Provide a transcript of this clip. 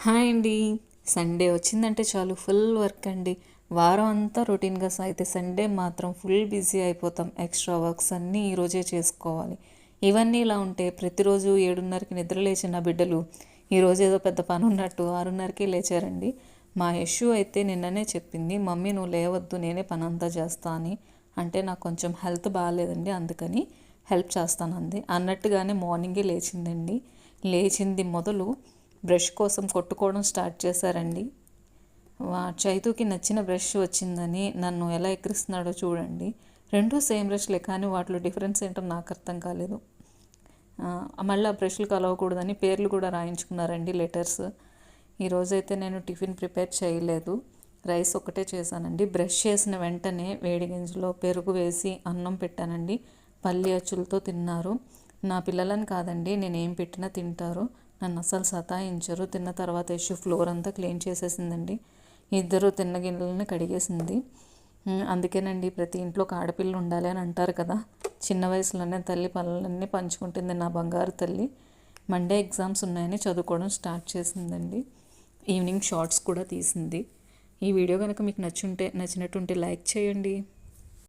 Hi అండి. Sunday వచ్చిందంటే చాలు ఫుల్ వర్క్ అండి. వారం అంతా రొటీన్గా సాగితే సండే మాత్రం ఫుల్ బిజీ అయిపోతాం. ఎక్స్ట్రా వర్క్స్ అన్నీ ఈరోజే చేసుకోవాలి. ఇవన్నీ ఇలా ఉంటే ప్రతిరోజు 7:30కి నిద్ర లేచిన నా బిడ్డలు ఈరోజు ఏదో పెద్ద పని ఉన్నట్టు 6:30కే లేచారండి. మా యశు అయితే నిన్ననే చెప్పింది, మమ్మీ నువ్వు లేవద్దు నేనే పని అంతా చేస్తా అని. అంటే నాకు కొంచెం హెల్త్ బాగాలేదండి, అందుకని హెల్ప్ చేస్తానంది. అన్నట్టుగానే మార్నింగే లేచిందండి. లేచింది మొదలు బ్రష్ కోసం కొట్టుకోవడం స్టార్ట్ చేశారండి. చైతుకి నచ్చిన బ్రష్ వచ్చిందని నన్ను ఎలా ఎక్కిరిస్తున్నాడో చూడండి. రెండూ సేమ్ బ్రష్లే, కానీ వాటిలో డిఫరెన్స్ ఏంటో నాకు అర్థం కాలేదు. మళ్ళీ ఆ బ్రష్లు కలవకూడదని పేర్లు కూడా రాయించుకున్నారండి, లెటర్స్. ఈరోజైతే నేను టిఫిన్ ప్రిపేర్ చేయలేదు, రైస్ ఒకటే చేశానండి. బ్రష్ చేసిన వెంటనే వేడి గింజలో పెరుగు వేసి అన్నం పెట్టానండి. పల్లి అచ్చులతో తిన్నారు. నా పిల్లలని కాదండి, నేను ఏం పెట్టినా తింటారు, నన్ను అస్సలు సతాయించరు. తిన్న తర్వాత యశు ఫ్లోర్ అంతా క్లీన్ చేసేసిందండి. ఇద్దరు తిన్న గిన్నెలని కడిగేసింది. అందుకేనండి ప్రతి ఇంట్లో ఒక ఆడపిల్ల ఉండాలి అని అంటారు కదా. చిన్న వయసులోనే తల్లి పనులన్నీ పంచుకుంటుంది నా బంగారు తల్లి. మండే ఎగ్జామ్స్ ఉన్నాయని చదువుకోవడం స్టార్ట్ చేసిందండి. ఈవినింగ్ షార్ట్స్ కూడా తీసింది. ఈ వీడియో కనుక మీకు నచ్చినట్టుంటే లైక్ చేయండి.